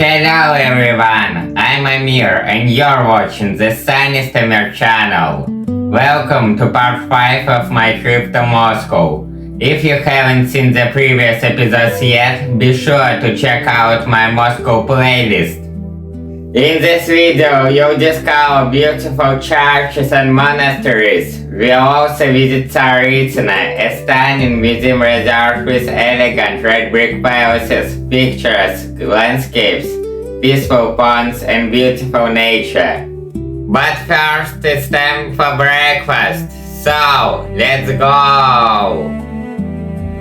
Hello everyone, I'm Amir and you're watching the Sunny Stammer channel. Welcome to part 5 of my trip to Moscow. If you haven't seen the previous episodes yet, be sure to check out my Moscow playlist. In this video, you'll discover beautiful churches and monasteries. We'll also visit Tsaritsyn, a stunning museum resort with elegant red brick palaces, picturesque landscapes, peaceful ponds, and beautiful nature. But first, it's time for breakfast. So, let's go!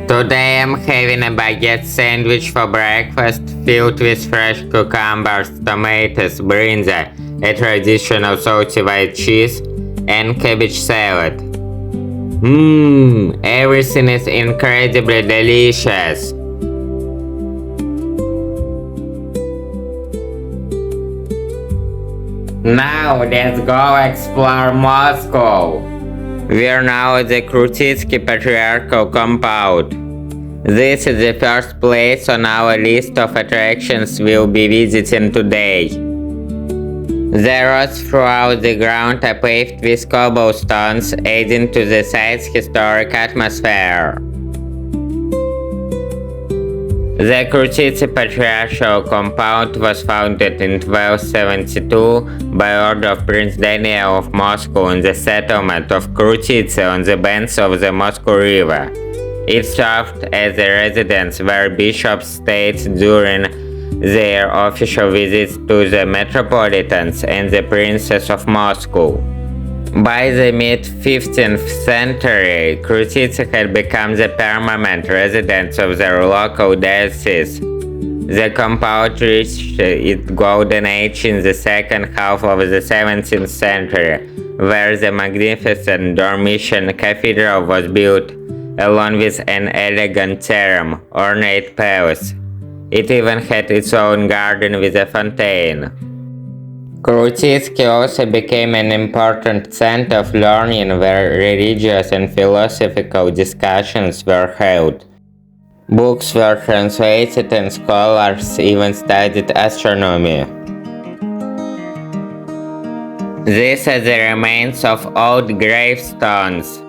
Today I'm having a baguette sandwich for breakfast filled with fresh cucumbers, tomatoes, brinza, a traditional salty white cheese, and cabbage salad. Everything is incredibly delicious. Now let's go explore Moscow. We're now at the Krutitsy Patriarchal compound. This is the first place on our list of attractions we'll be visiting today. The roads throughout the ground are paved with cobblestones, adding to the site's historic atmosphere. The Krutitsy Patriarchal compound was founded in 1272 by order of Prince Daniel of Moscow in the settlement of Krutitsy on the banks of the Moscow River. It served as a residence where bishops stayed during their official visits to the metropolitans and the princes of Moscow. By the mid-15th century, Krutitsy had become the permanent residence of the local diocese. The compound reached its golden age in the second half of the 17th century, where the magnificent Dormition Cathedral was built, along with an elegant terem, ornate palace. It even had its own garden with a fontaine. Krutitsy also became an important center of learning where religious and philosophical discussions were held. Books were translated and scholars even studied astronomy. These are the remains of old gravestones.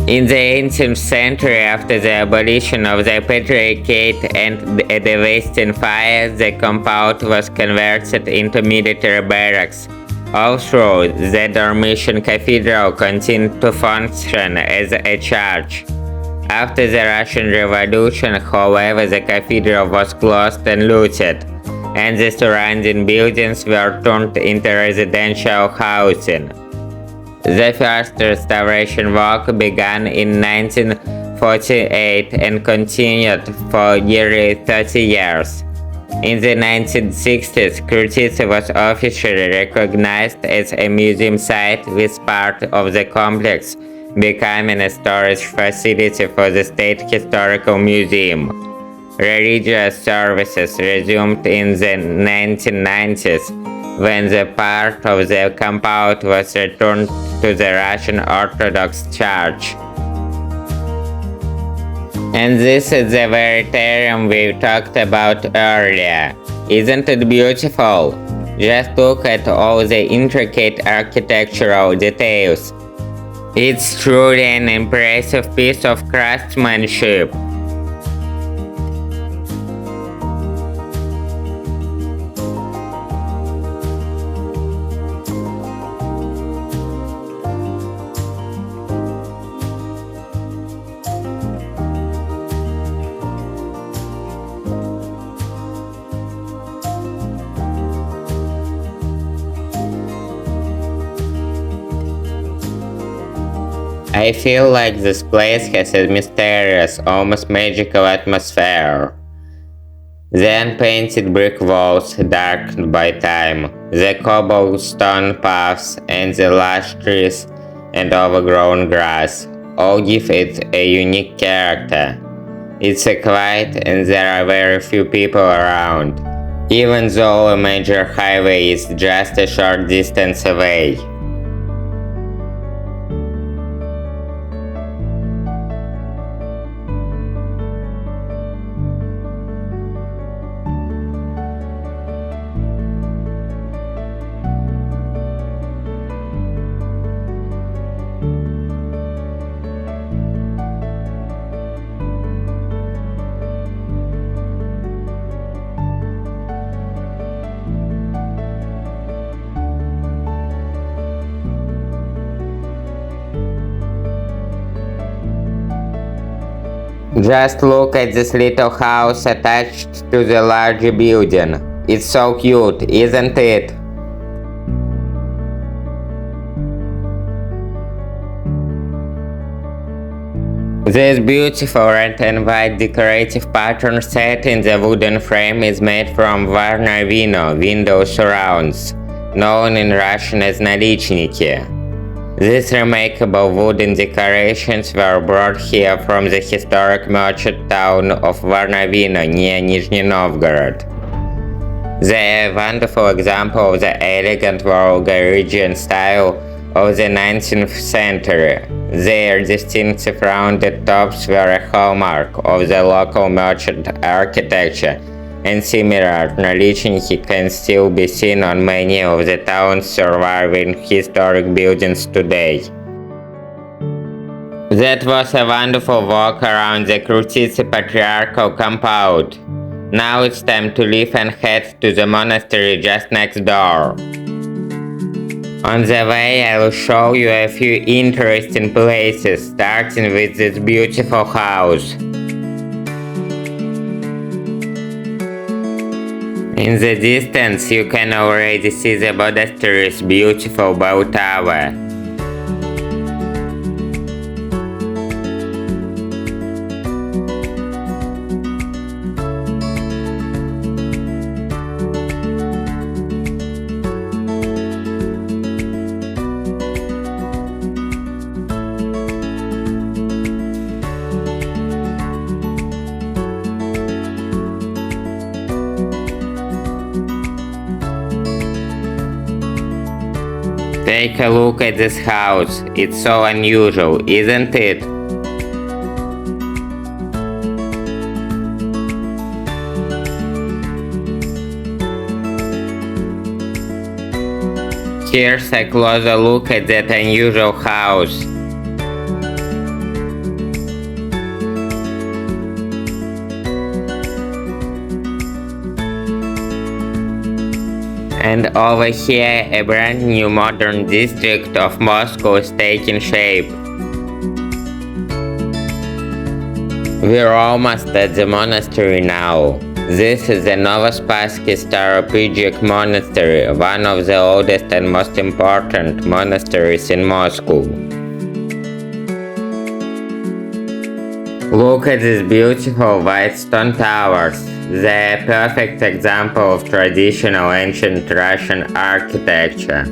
In the 18th century, after the abolition of the Patriarchate and a devastating fire, the compound was converted into military barracks. Although the Dormition Cathedral continued to function as a church. After the Russian Revolution, however, the cathedral was closed and looted, and the surrounding buildings were turned into residential housing. The first restoration work began in 1948 and continued for nearly 30 years. In the 1960s, Krutitsy was officially recognized as a museum site, with part of the complex becoming a storage facility for the State Historical Museum. Religious services resumed in the 1990s, when the part of the compound was returned to the Russian Orthodox Church. And this is the Fairytale we talked about earlier. Isn't it beautiful? Just look at all the intricate architectural details. It's truly an impressive piece of craftsmanship. I feel like this place has a mysterious, almost magical atmosphere. The unpainted brick walls, darkened by time, the cobblestone paths, and the lush trees and overgrown grass all give it a unique character. It's a quiet and there are very few people around, even though a major highway is just a short distance away. Just look at this little house attached to the large building. It's so cute, isn't it? This beautiful red and white decorative pattern set in the wooden frame is made from Varna Vino window surrounds, known in Russian as nalichniki. These remarkable wooden decorations were brought here from the historic merchant town of Varna Vino near Nizhny Novgorod. They are a wonderful example of the elegant Volga-Region style of the 19th century. Their distinctive rounded tops were a hallmark of the local merchant architecture, and similar nalichniki can still be seen on many of the town's surviving historic buildings today. That was a wonderful walk around the Krutitsy Patriarchal compound. Now it's time to leave and head to the monastery just next door. On the way, I will show you a few interesting places, starting with this beautiful house. In the distance, you can already see the monastery's beautiful bell tower. Take a look at this house. It's so unusual, isn't it? Here's a closer look at that unusual house. And over here, a brand new modern district of Moscow is taking shape. We're almost at the monastery now. This is the Novospassky Patriarchal Monastery, one of the oldest and most important monasteries in Moscow. Look at these beautiful white stone towers. They're a perfect example of traditional ancient Russian architecture.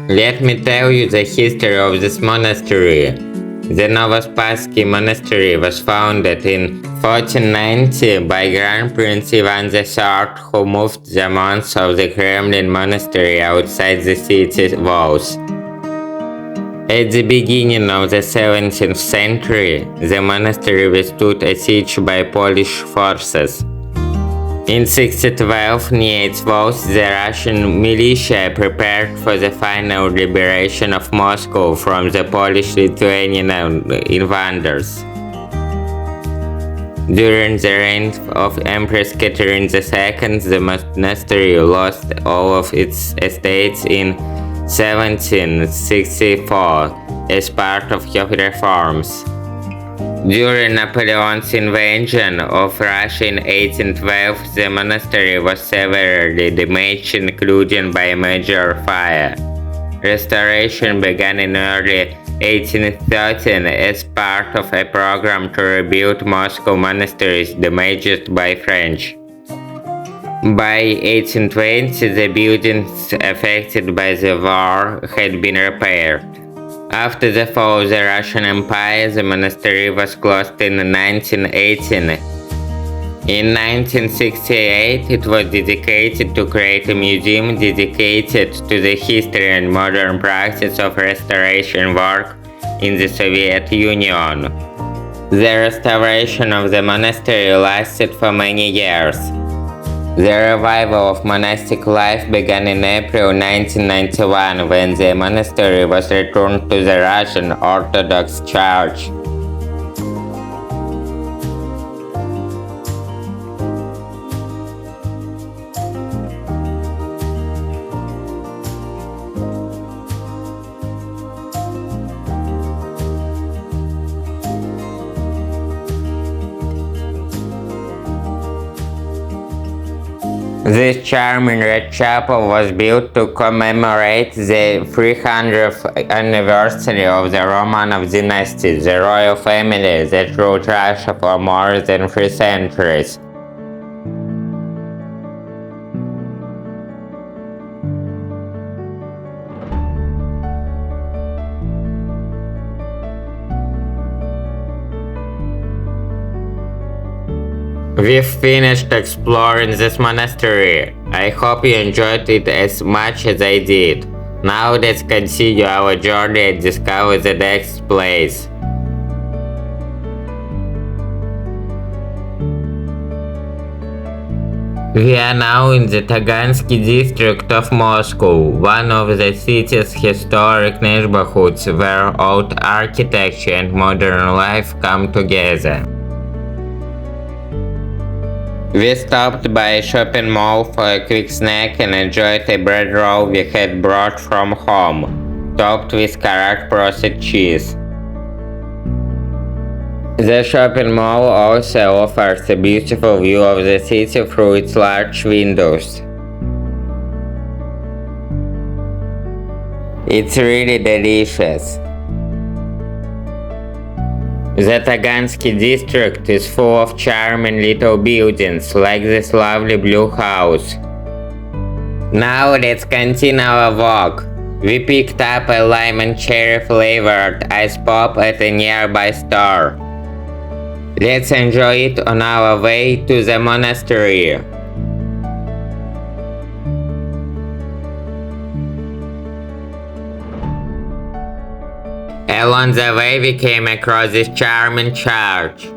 Let me tell you the history of this monastery. The Novospassky Monastery was founded in 1490 by Grand Prince Ivan III, who moved the monks of the Kremlin monastery outside the city walls. At the beginning of the 17th century, the monastery withstood a siege by Polish forces. In 1612, near its walls, the Russian militia prepared for the final liberation of Moscow from the Polish-Lithuanian invaders. During the reign of Empress Catherine II, the monastery lost all of its estates in 1764 as part of her reforms. During Napoleon's invasion of Russia in 1812, the monastery was severely damaged, including by a major fire. Restoration began in early 1813 as part of a program to rebuild Moscow monasteries damaged by French. By 1820, the buildings affected by the war had been repaired. After the fall of the Russian Empire, the monastery was closed in 1918. In 1968, it was dedicated to create a museum dedicated to the history and modern practice of restoration work in the Soviet Union. The restoration of the monastery lasted for many years. The revival of monastic life began in April 1991 when the monastery was returned to the Russian Orthodox Church. This charming red chapel was built to commemorate the 300th anniversary of the Romanov dynasty, the royal family that ruled Russia for more than 3 centuries. We've finished exploring this monastery. I hope you enjoyed it as much as I did. Now let's continue our journey and discover the next place. We are now in the Tagansky district of Moscow, one of the city's historic neighborhoods where old architecture and modern life come together. We stopped by a shopping mall for a quick snack and enjoyed a bread roll we had brought from home, topped with correct processed cheese. The shopping mall also offers a beautiful view of the city through its large windows. It's really delicious. The Tagansky district is full of charming little buildings, like this lovely blue house. Now let's continue our walk. We picked up a lemon cherry flavored ice pop at a nearby store. Let's enjoy it on our way to the monastery. Along the way we came across this charming church.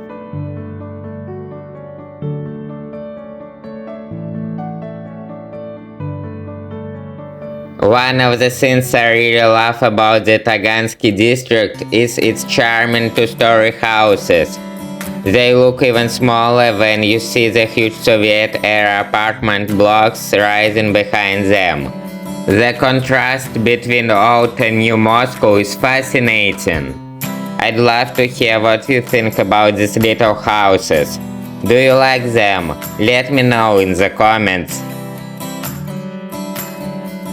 One of the things I really love about the Tagansky district is its charming two-story houses. They look even smaller when you see the huge Soviet-era apartment blocks rising behind them. The contrast between old and new Moscow is fascinating. I'd love to hear what you think about these little houses. Do you like them? Let me know in the comments.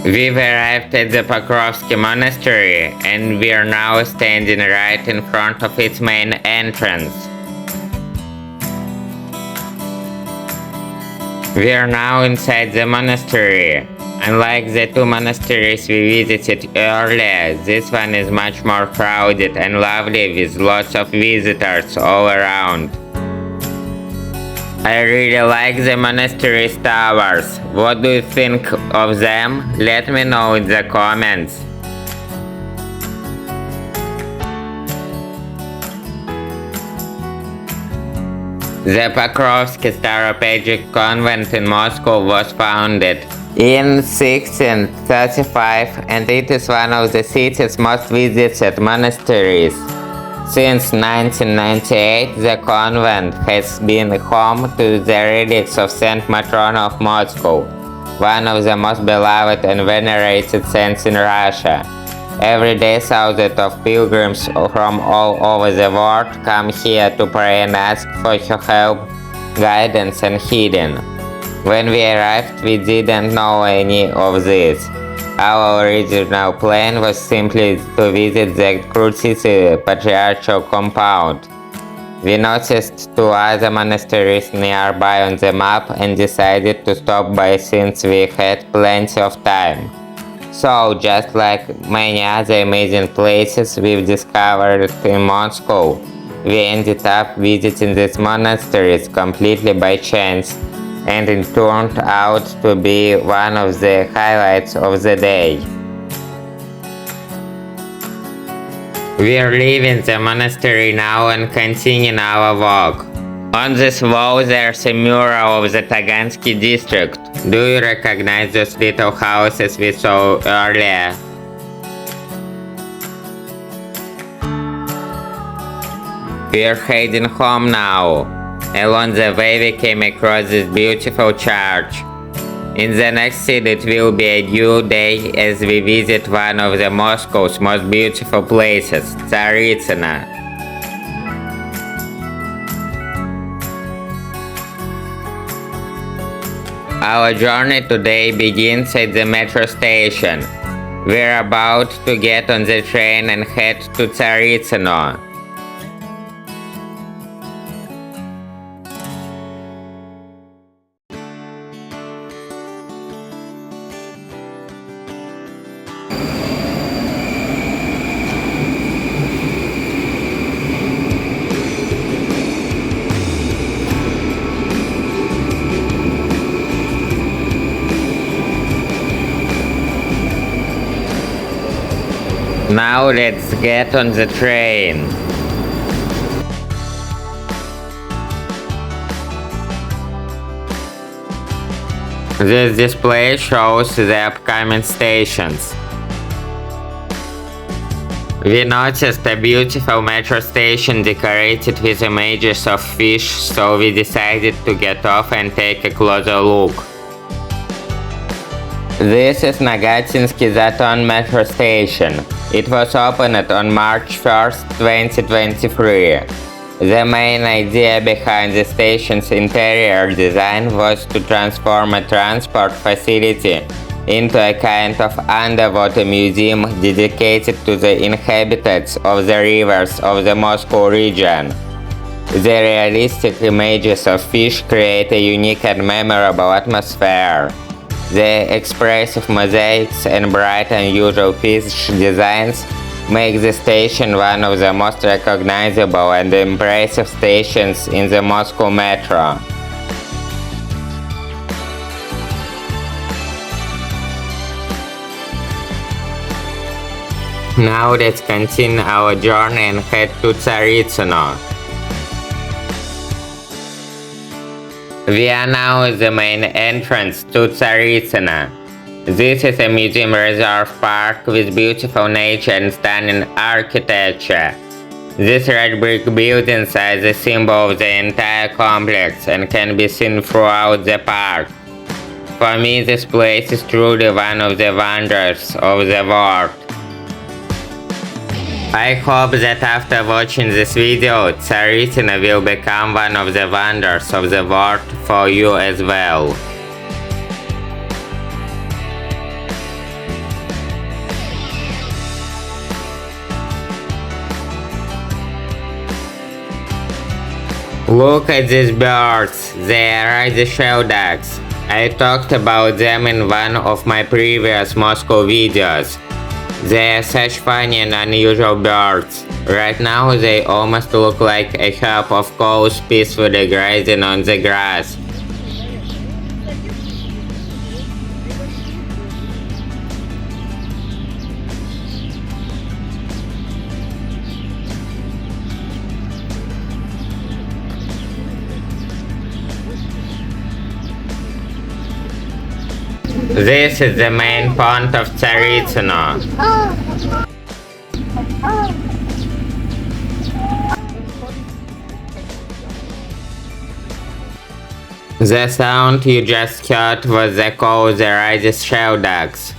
We've arrived at the Pokrovsky Monastery and we are now standing right in front of its main entrance. We are now inside the monastery. Unlike the 2 monasteries we visited earlier, this one is much more crowded and lovely with lots of visitors all around. I really like the monastery's towers. What do you think of them? Let me know in the comments. The Pokrovsky Staropetriarchal Convent in Moscow was founded in 1635 and it is one of the city's most visited monasteries. Since 1998, the convent has been home to the relics of Saint Matrona of Moscow, one of the most beloved and venerated saints in Russia. Every day thousands of pilgrims from all over the world come here to pray and ask for her help, guidance and healing. When we arrived, we didn't know any of this. Our original plan was simply to visit the Krutitsy Patriarchal compound. We noticed 2 other monasteries nearby on the map and decided to stop by since we had plenty of time. So, just like many other amazing places we've discovered in Moscow, we ended up visiting these monasteries completely by chance, and it turned out to be one of the highlights of the day. We are leaving the monastery now and continuing our walk. On this wall there's a mural of the Tagansky district. Do you recognize those little houses we saw earlier? We are heading home now. Along the way we came across this beautiful church. In the next scene it will be a new day as we visit one of the Moscow's most beautiful places, Tsaritsino. Our journey today begins at the metro station. We're about to get on the train and head to Tsaritsino. Now let's get on the train. This display shows the upcoming stations. We noticed a beautiful metro station decorated with images of fish, so we decided to get off and take a closer look. This is Nagatsinsky Zaton metro station. It was opened on March 1st, 2023. The main idea behind the station's interior design was to transform a transport facility into a kind of underwater museum dedicated to the inhabitants of the rivers of the Moscow region. The realistic images of fish create a unique and memorable atmosphere. The expressive mosaics and bright unusual fish designs make the station one of the most recognizable and impressive stations in the Moscow metro. Now let's continue our journey and head to Tsaritsino. We are now at the main entrance to Tsaritsino. This is a museum reserve park with beautiful nature and stunning architecture. These red brick buildings are the symbol of the entire complex and can be seen throughout the park. For me, this place is truly one of the wonders of the world. I hope that after watching this video, Tsaritsino will become one of the wonders of the world for you as well. Look at these birds, they are the shelducks. I talked about them in one of my previous Moscow videos. They are such funny and unusual birds. Right now they almost look like a herd of cows peacefully grazing on the grass. This is the main pond of Tsaritsino. The sound you just heard was the call of the rises shelducks.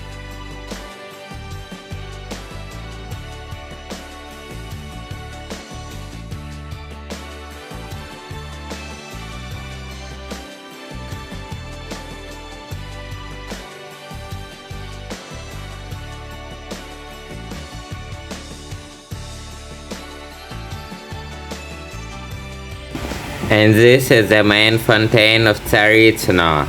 And this is the main fountain of Tsaritsino.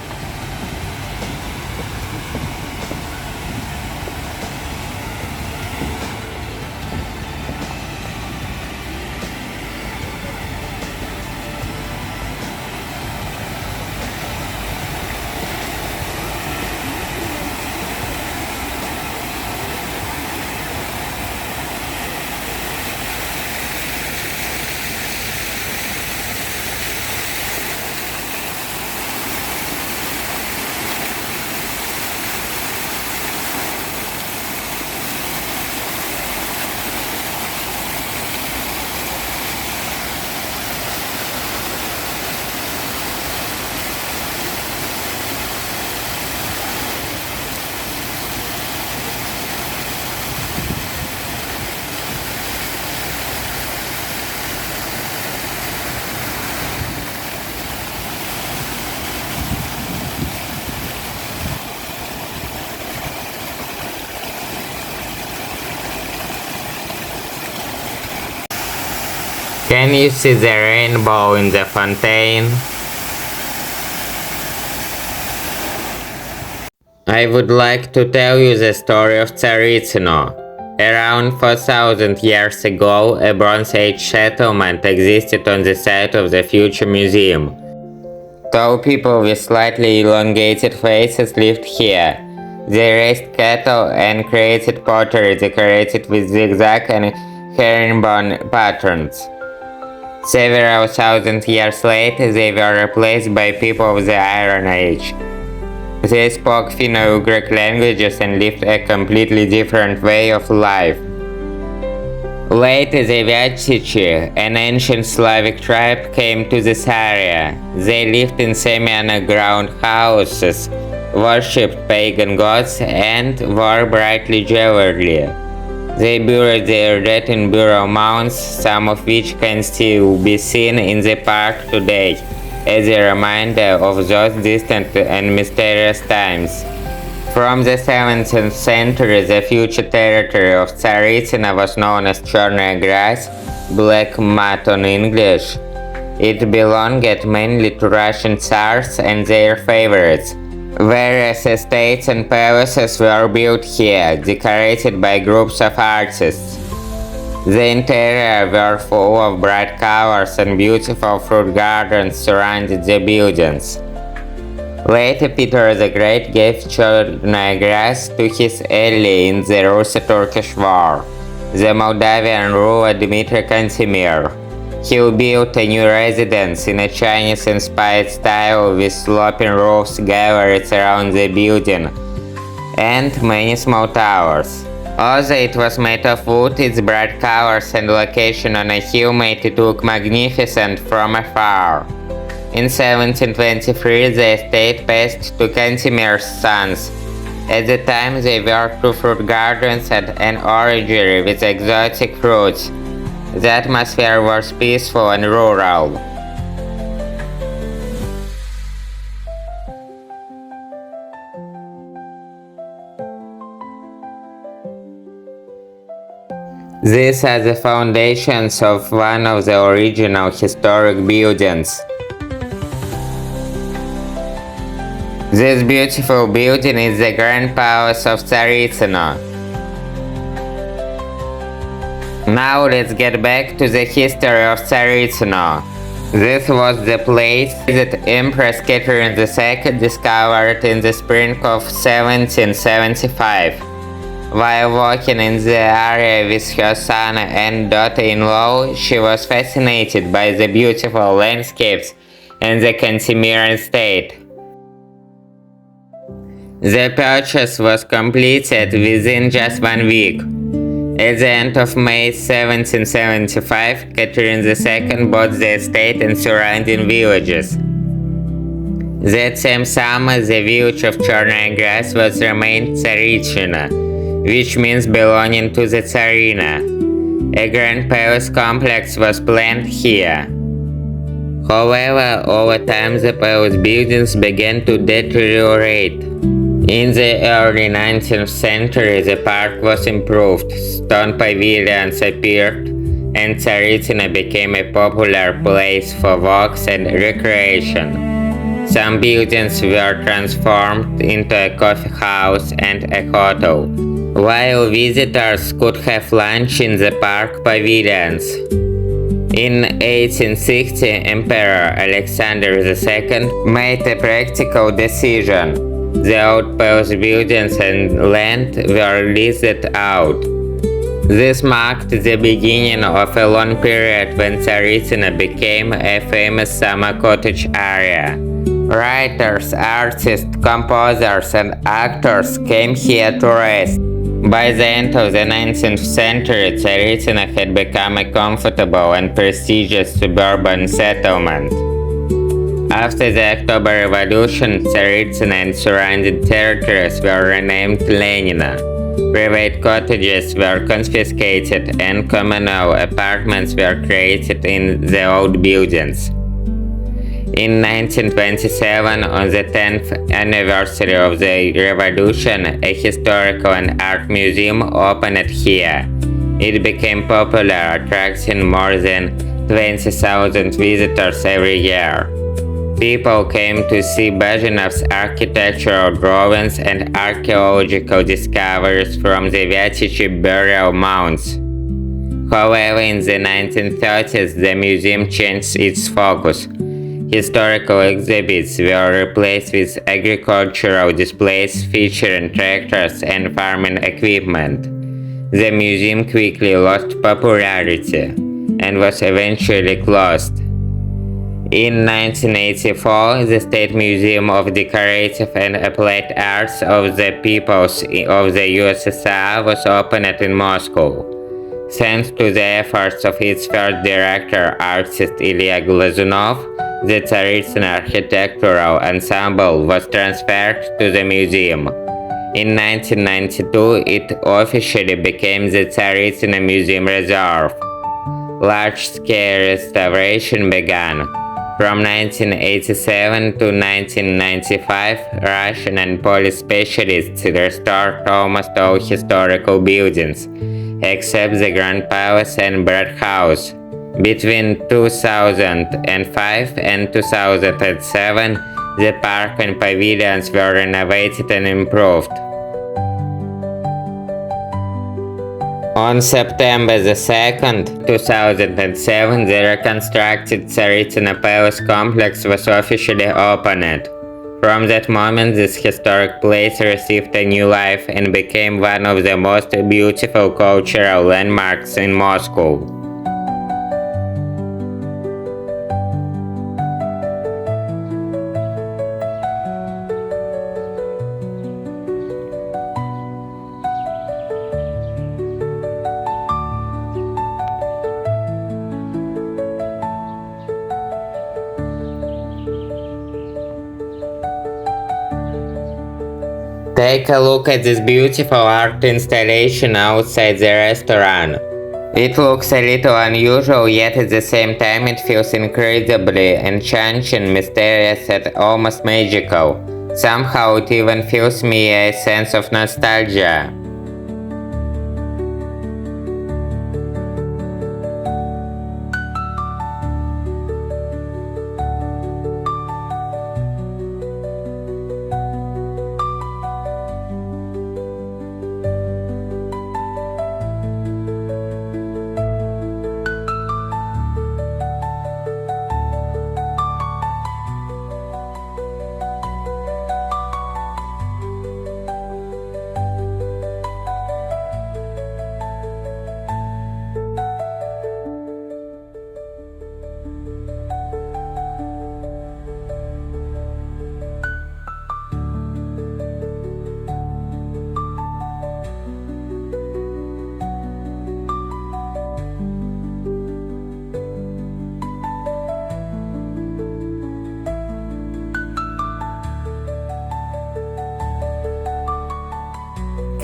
Can you see the rainbow in the fontaine? I would like to tell you the story of Tsaritsino. Around 4,000 years ago, a Bronze Age settlement existed on the site of the future museum. Tall people with slightly elongated faces lived here. They raised cattle and created pottery decorated with zigzag and herringbone patterns. Several thousand years later, they were replaced by people of the Iron Age. They spoke Finno-Ugric languages and lived a completely different way of life. Later, the Vyatsichi, an ancient Slavic tribe, came to this area. They lived in semi-underground houses, worshipped pagan gods, and wore brightly jewelry. They buried their dead in burial mounds, some of which can still be seen in the park today, as a reminder of those distant and mysterious times. From the 17th century, the future territory of Tsaritsino was known as Chornaya Grass, Black Mud on English. It belonged mainly to Russian Tsars and their favorites. Various estates and palaces were built here, decorated by groups of artists. The interior were full of bright colors and beautiful fruit gardens surrounded the buildings. Later, Peter the Great gave Chornaya Grass to his ally in the Russo-Turkish War, the Moldavian ruler Dmitry Cantemir. He built a new residence in a Chinese-inspired style with sloping roofs, galleries around the building, and many small towers. Although it was made of wood, its bright colors and location on a hill made it look magnificent from afar. In 1723, the estate passed to Cantemir's sons. At the time, they worked to fruit gardens and an orangery with exotic fruits. The atmosphere was peaceful and rural. These are the foundations of one of the original historic buildings. This beautiful building is the Grand Palace of Tsaritsino. Now let's get back to the history of Tsaritsino. This was the place that Empress Catherine II discovered in the spring of 1775. While walking in the area with her son and daughter-in-law, she was fascinated by the beautiful landscapes and the Cantemir estate. The purchase was completed within just 1 week. At the end of May 1775, Catherine II bought the estate and surrounding villages. That same summer, the village of Chornaya Grass was renamed Tsaritsino, which means belonging to the Tsarina. A grand palace complex was planned here. However, over time the palace buildings began to deteriorate. In the early 19th century, the park was improved, stone pavilions appeared, and Tsaritsino became a popular place for walks and recreation. Some buildings were transformed into a coffee house and a hotel, while visitors could have lunch in the park pavilions. In 1860, Emperor Alexander II made a practical decision. The old palace buildings and land were leased out. This marked the beginning of a long period when Tsaritsino became a famous summer cottage area. Writers, artists, composers, and actors came here to rest. By the end of the 19th century, Tsaritsino had become a comfortable and prestigious suburban settlement. After the October Revolution, Tsaritsino and surrounding territories were renamed Lenina. Private cottages were confiscated and communal apartments were created in the old buildings. In 1927, on the 10th anniversary of the revolution, a historical and art museum opened here. It became popular, attracting more than 20,000 visitors every year. People came to see Bajanov's architectural drawings and archaeological discoveries from the Krutitsy burial mounds. However, in the 1930s, the museum changed its focus. Historical exhibits were replaced with agricultural displays featuring tractors and farming equipment. The museum quickly lost popularity and was eventually closed. In 1984, the State Museum of Decorative and Applied Arts of the Peoples of the USSR was opened in Moscow. Thanks to the efforts of its first director, artist Ilya Glazunov, the Tsaritsyn architectural ensemble was transferred to the museum. In 1992, it officially became the Tsaritsyn Museum Reserve. Large-scale restoration began. From 1987 to 1995, Russian and Polish specialists restored almost all historical buildings, except the Grand Palace and Bread House. Between 2005 and 2007, the park and pavilions were renovated and improved. On September 2, 2007, the reconstructed Tsaritsyn Palace complex was officially opened. From that moment, this historic place received a new life and became one of the most beautiful cultural landmarks in Moscow. Take a look at this beautiful art installation outside the restaurant. It looks a little unusual, yet at the same time it feels incredibly enchanting, mysterious, and almost magical. Somehow it even fills me a sense of nostalgia.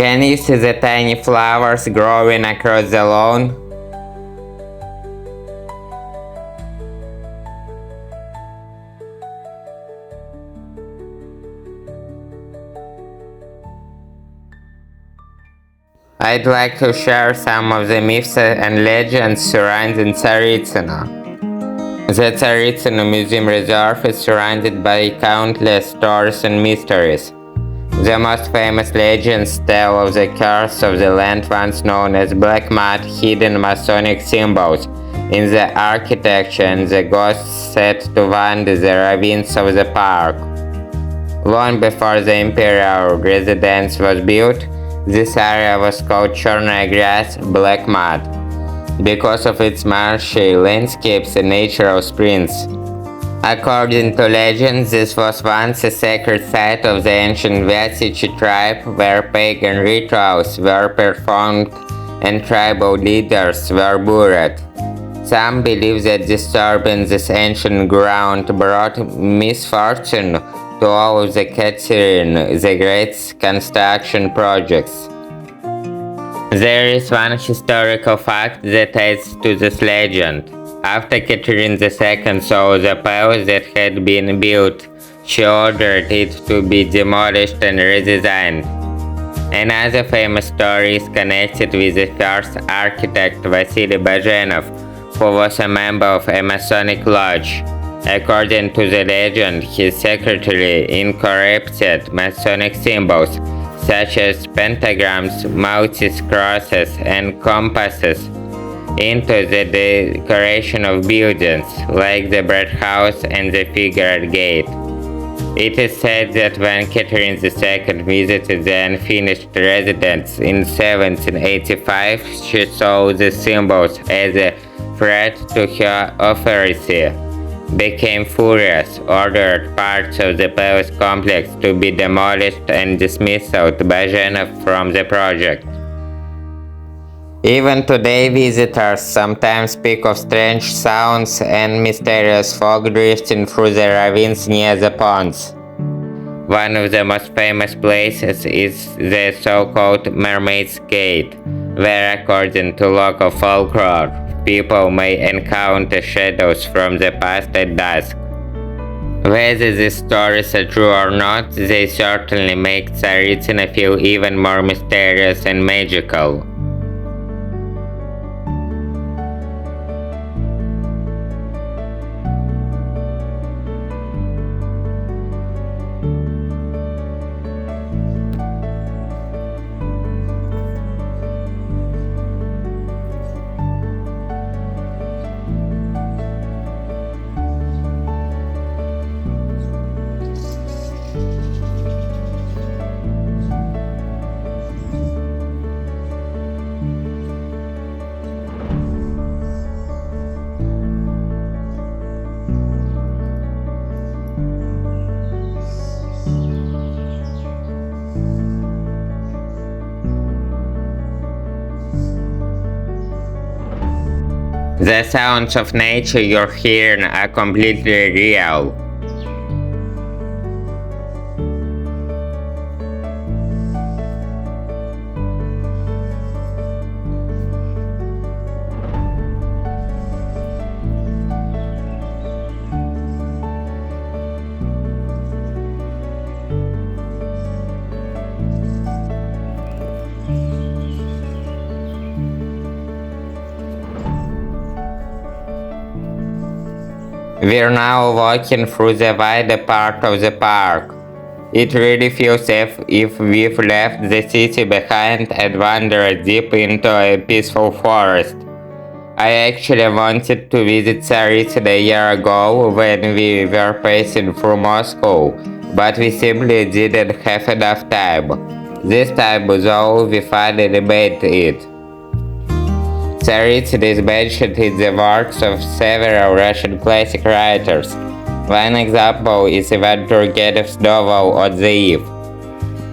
Can you see the tiny flowers growing across the lawn? I'd like to share some of the myths and legends surrounding Tsaritsyn. The Tsaritsyn Museum Reserve is surrounded by countless stories and mysteries. The most famous legends tell of the curse of the land once known as black mud, hidden Masonic symbols in the architecture, and the ghosts said to wander the ravines of the park. Long before the imperial residence was built, this area was called Chernaya grass, black mud, because of its marshy landscapes and natural springs. According to legends, this was once a sacred site of the ancient Krutitsy tribe where pagan rituals were performed and tribal leaders were buried. Some believe that disturbing this ancient ground brought misfortune to all of the Catherine the Great's construction projects. There is one historical fact that adds to this legend. After Catherine II saw the palace that had been built, she ordered it to be demolished and redesigned. Another famous story is connected with the first architect Vasily Bajanov, who was a member of a Masonic lodge. According to the legend, he secretly incorporated Masonic symbols such as pentagrams, Moses crosses, and compasses into the decoration of buildings like the bread house and the figured gate. It is said that when Catherine II visited the unfinished residence in 1785, she saw the symbols as a threat to her authority, became furious, ordered parts of the palace complex to be demolished and dismissed by Geneva from the project. Even today, visitors sometimes speak of strange sounds and mysterious fog drifting through the ravines near the ponds. One of the most famous places is the so-called Mermaid's Gate, where, according to local folklore, people may encounter shadows from the past at dusk. Whether these stories are true or not, they certainly make Tsaritsyn feel even more mysterious and magical. The sounds of nature you're hearing are completely real. We're now walking through the wider part of the park. It really feels as if we've left the city behind and wandered deep into a peaceful forest. I actually wanted to visit Tsaritsyn a year ago when we were passing through Moscow, but we simply didn't have enough time. This time, though, we finally made it. Tsaritsyn is mentioned in the works of several Russian classic writers. One example is Ivan Turgenev's novel On the Eve,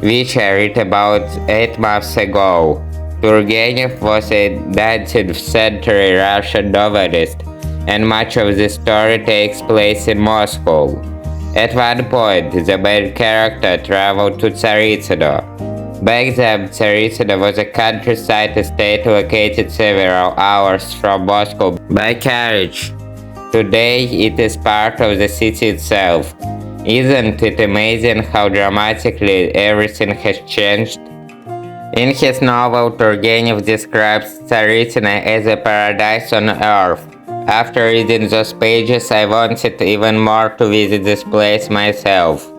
which I read about 8 months ago. Turgenev was a 19th century Russian novelist, and much of the story takes place in Moscow. At one point, the main character traveled to Tsaritsyn. Back then, Tsaritsyn was a countryside estate located several hours from Moscow by carriage. Today, it is part of the city itself. Isn't it amazing how dramatically everything has changed? In his novel, Turgenev describes Tsaritsyn as a paradise on earth. After reading those pages, I wanted even more to visit this place myself.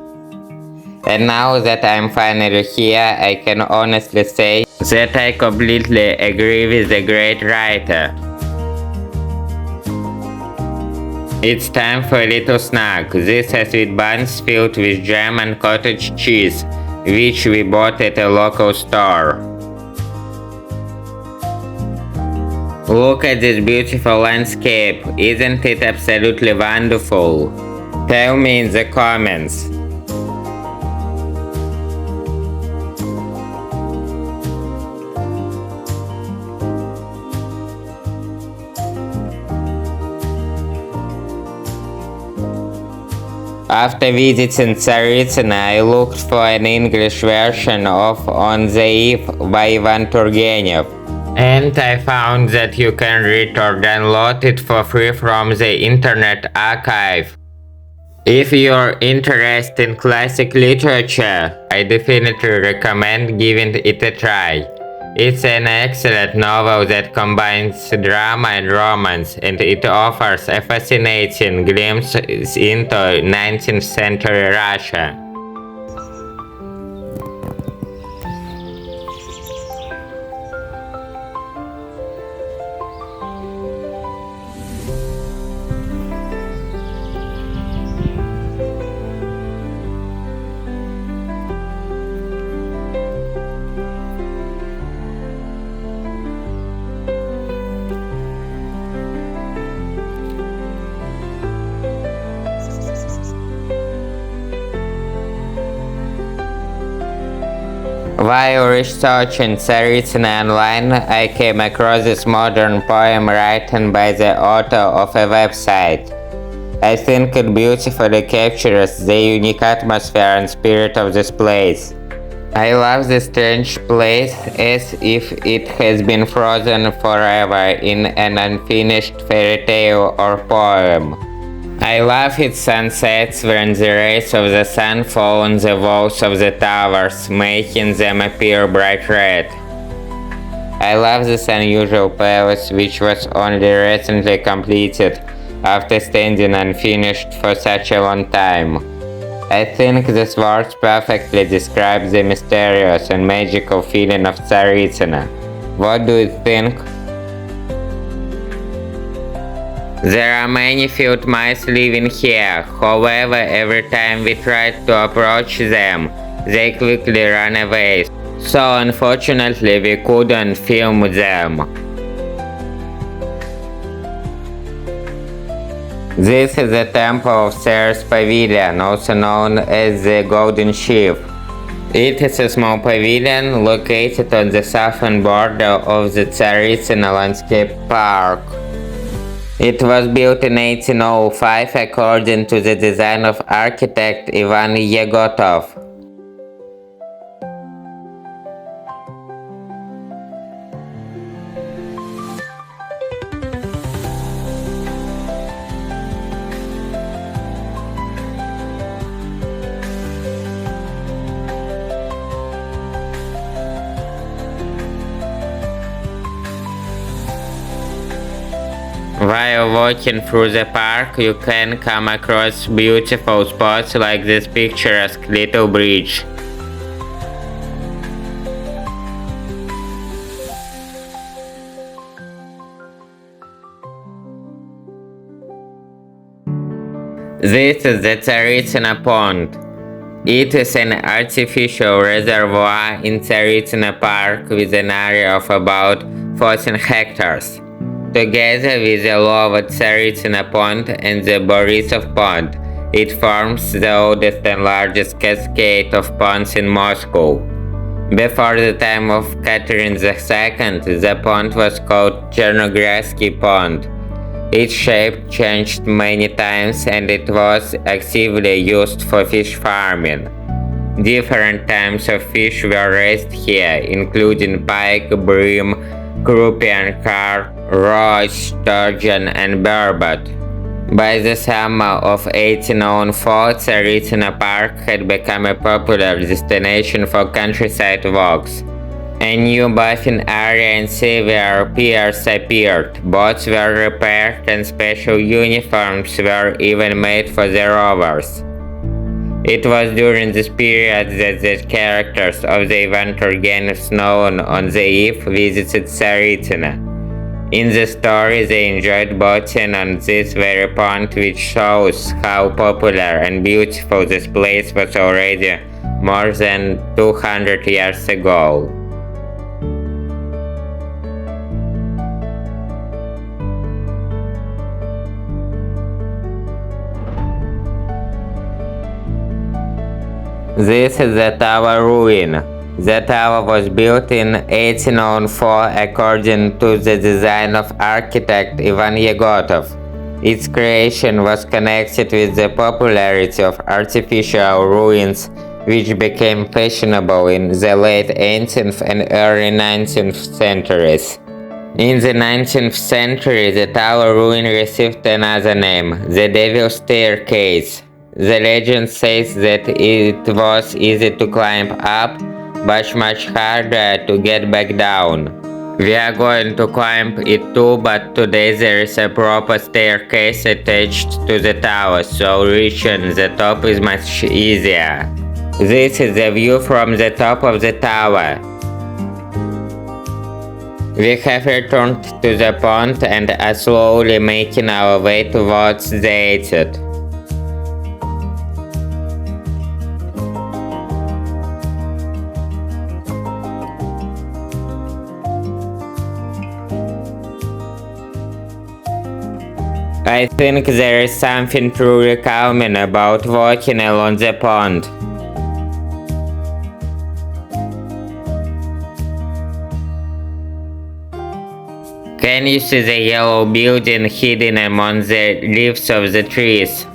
And now that I'm finally here, I can honestly say that I completely agree with the great writer. It's time for a little snack. This is sweet buns filled with jam and cottage cheese, which we bought at a local store. Look at this beautiful landscape. Isn't it absolutely wonderful? Tell me in the comments. After visiting Tsaritsyn, I looked for an English version of On the Eve by Ivan Turgenev, and I found that you can read or download it for free from the Internet Archive. If you're interested in classic literature, I definitely recommend giving it a try. It's an excellent novel that combines drama and romance, and it offers a fascinating glimpse into 19th century Russia. While researching Tsaritsyn online, I came across this modern poem written by the author of a website. I think it beautifully captures the unique atmosphere and spirit of this place. I love this strange place as if it has been frozen forever in an unfinished fairy tale or poem. I love its sunsets when the rays of the sun fall on the walls of the towers, making them appear bright red. I love this unusual palace, which was only recently completed after standing unfinished for such a long time. I think this words perfectly describe the mysterious and magical feeling of Tsaritsyn. What do you think? There are many field mice living here, however every time we try to approach them, they quickly run away, so unfortunately we couldn't film them. This is the temple of Ceres Pavilion, also known as the Golden Sheep. It is a small pavilion located on the southern border of the Tsaritsyn Landscape Park. It was built in 1805 according to the design of architect Ivan Yegotov. While walking through the park, you can come across beautiful spots like this picturesque little bridge. This is the Tsaritsyn Pond. It is an artificial reservoir in Tsaritsyn Park with an area of about 14 hectares. Together with the Lower Tsaritsyn Pond and the Borisov Pond, it forms the oldest and largest cascade of ponds in Moscow. Before the time of Catherine II, the pond was called Chernogradsky Pond. Its shape changed many times and it was actively used for fish farming. Different types of fish were raised here, including pike, bream, croupier carp, roach, sturgeon, and burbot. By the summer of 1804, Tsaritsyn Park had become a popular destination for countryside walks. A new bathing area and several piers appeared, boats were repaired, and special uniforms were even made for the rovers. It was during this period that the characters of the Ivan Turgenev's known on the Eve visited Tsaritsyn. In the story, they enjoyed boating on this very pond, which shows how popular and beautiful this place was already more than 200 years ago. This is the tower ruin. The tower was built in 1804 according to the design of architect Ivan Yegotov. Its creation was connected with the popularity of artificial ruins, which became fashionable in the late 18th and early 19th centuries. In the 19th century, the tower ruin received another name, the Devil's Staircase. The legend says that it was easy to climb up, but much harder to get back down. We are going to climb it too, but today there is a proper staircase attached to the tower, so reaching the top is much easier. This is the view from the top of the tower. We have returned to the pond and are slowly making our way towards the exit. I think there is something truly calming about walking along the pond. Can you see the yellow building hidden among the leaves of the trees?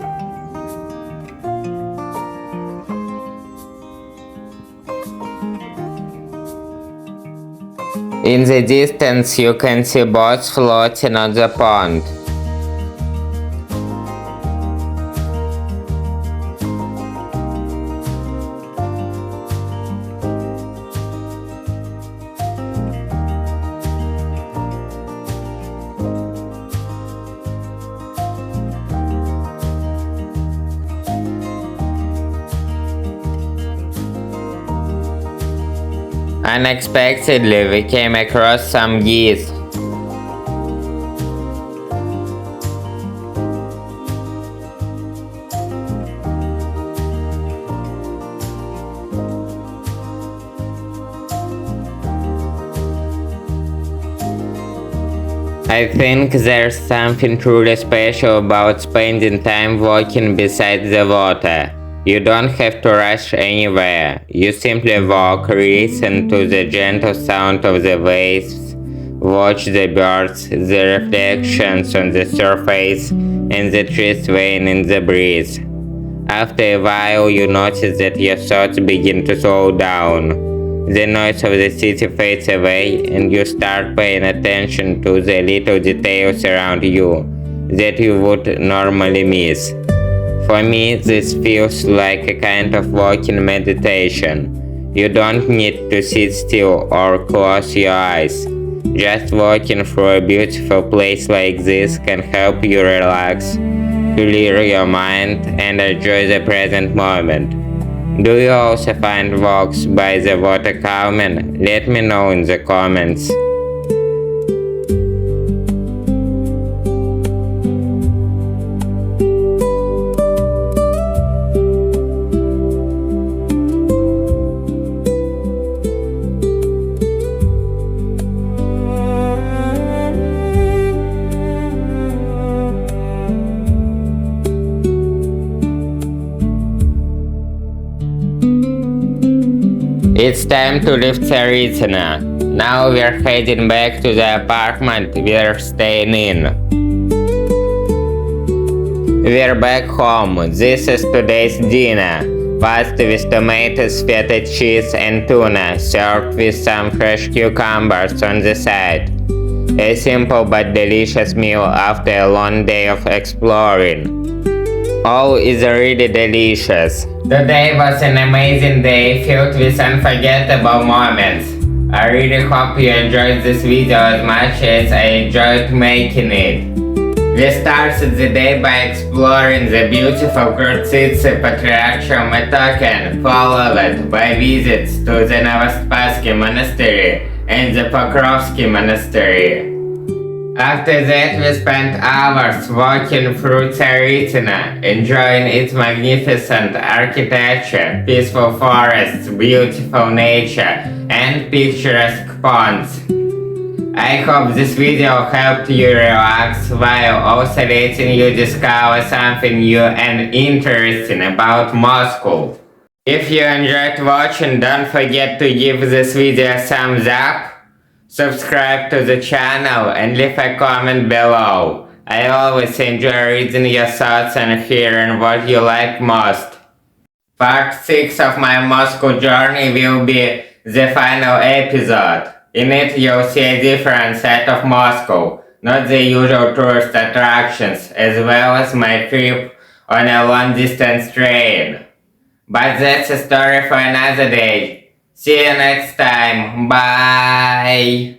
In the distance you can see boats floating on the pond. Unexpectedly, we came across some geese. I think there's something truly special about spending time walking beside the water. You don't have to rush anywhere. You simply walk, listen to the gentle sound of the waves, watch the birds, the reflections on the surface, and the trees swaying in the breeze. After a while, you notice that your thoughts begin to slow down. The noise of the city fades away, and you start paying attention to the little details around you that you would normally miss. For me, this feels like a kind of walking meditation. You don't need to sit still or close your eyes. Just walking through a beautiful place like this can help you relax, clear your mind, and enjoy the present moment. Do you also find walks by the water calming? Let me know in the comments. It's time to leave Krutitsy. Now we're heading back to the apartment we're staying in. We're back home. This is today's dinner. Pasta with tomatoes, feta cheese and tuna, served with some fresh cucumbers on the side. A simple but delicious meal after a long day of exploring. All is really delicious. Today was an amazing day filled with unforgettable moments. I really hope you enjoyed this video as much as I enjoyed making it. We started the day by exploring the beautiful Krutitsy Patriarchal Metochion, followed by visits to the Novospassky Monastery and the Pokrovsky Monastery. After that, we spent hours walking through Krutitsy, enjoying its magnificent architecture, peaceful forests, beautiful nature, and picturesque ponds. I hope this video helped you relax while also letting you discover something new and interesting about Moscow. If you enjoyed watching, don't forget to give this video a thumbs up, subscribe to the channel, and leave a comment below. I always enjoy reading your thoughts and hearing what you like most. Part 6 of my Moscow journey will be the final episode. In it you'll see a different side of Moscow, not the usual tourist attractions, as well as my trip on a long-distance train. But that's a story for another day. See you next time. Bye.